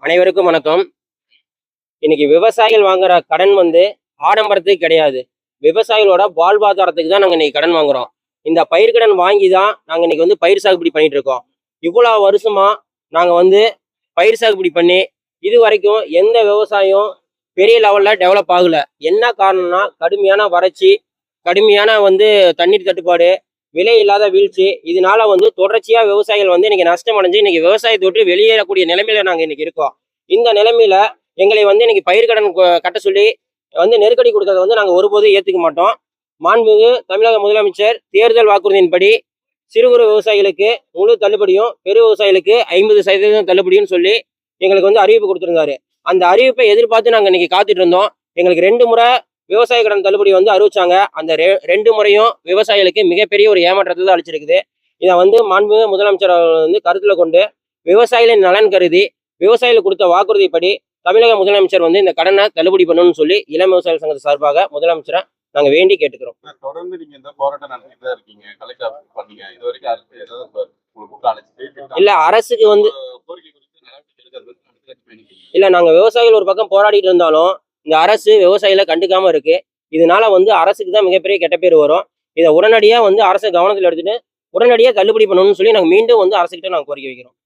அனைவருக்கும் வணக்கம். இன்னைக்கு விவசாயிகள் வாங்குற கடன் வந்து ஆடம்பரத்துக்கு கிடையாது. விவசாயிகளோட வாழ்வாதாரத்துக்கு தான் நாங்க இன்னைக்கு கடன் வாங்குறோம். இந்த பயிர் கடன் வாங்கி தான் நாங்க இன்னைக்கு வந்து பயிர் சாகுபடி பண்ணிட்டு இருக்கோம். இவ்வளவு வருஷமா நாங்க வந்து பயிர் சாகுபடி பண்ணி இது வரைக்கும் எந்த விவசாயம் பெரிய லெவல்ல டெவலப் ஆகல. என்ன காரணம்னா கடுமையான வறட்சி, கடுமையான வந்து தண்ணீர் தட்டுப்பாடு, விலை இல்லாத வீழ்ச்சி. இதனால வந்து தொடர்ச்சியா விவசாயிகள் வந்து இன்னைக்கு நஷ்டம் அடைஞ்சு இன்னைக்கு விவசாயத்தை விட்டு வெளியேறக்கூடிய நிலைமையில நாங்க இன்னைக்கு இருக்கோம். இந்த நிலைமையில எங்களை வந்து இன்னைக்கு பயிர் கடன் கட்ட சொல்லி வந்து நெருக்கடி கொடுக்கறத வந்து நாங்க ஒருபோதும் ஏத்துக்க மாட்டோம். மாண்புமிகு தமிழக முதலமைச்சர் தேர்தல் வாக்குறுதியின்படி சிறு குறு விவசாயிகளுக்கு முழு தள்ளுபடியும், பெரு விவசாயிகளுக்கு 50% தள்ளுபடியும் சொல்லி எங்களுக்கு வந்து அறிவிப்பு கொடுத்திருந்தாரு. அந்த அறிவிப்பை எதிர்பார்த்து நாங்க இன்னைக்கு காத்துட்டு இருந்தோம். எங்களுக்கு 2 முறை விவசாய கடன் தள்ளுபடி வந்து அறிவிச்சாங்க. அந்த 2 முறையும் விவசாயிகளுக்கு மிகப்பெரிய ஒரு ஏமாற்றத்தை தான் அளிச்சிருக்குது. இதை வந்து மாண்புமிகு முதலமைச்சர் அவர்கள் வந்து கருத்துல கொண்டு விவசாயிகளின் நலன் கருதி விவசாயிகளுக்கு கொடுத்த வாக்குறுதிப்படி தமிழக முதலமைச்சர் வந்து இந்த கடனை தள்ளுபடி பண்ணணும்னு சொல்லி இளம் விவசாயிகள் சங்கத்து சார்பாக முதலமைச்சரை நாங்க வேண்டி கேட்டுக்கிறோம். தொடர்ந்து நீங்க இந்த போராட்டம் நடத்திட்டு தான் இருக்கீங்க. கலெக்டர் பண்ணீங்க. இது வரைக்கும் அரசு ஏதாவது இல்ல அரசுக்கு வந்து இல்ல நாங்க விவசாயிகள் ஒரு பக்கம் போராடிட்டு இருந்தாலும் இந்த அரசு விவசாயிகளை கண்டுக்காம இருக்கு. இதனால வந்து அரசுக்கு தான் மிகப்பெரிய கெட்ட பேர் வரும். இதை உடனடியா வந்து அரசு கவனத்தில் எடுத்துட்டு உடனடியா தள்ளுபடி பண்ணணும்னு சொல்லி நாங்க மீண்டும் வந்து அரசுகிட்ட நாங்க கோரிக்கை வைக்கிறோம்.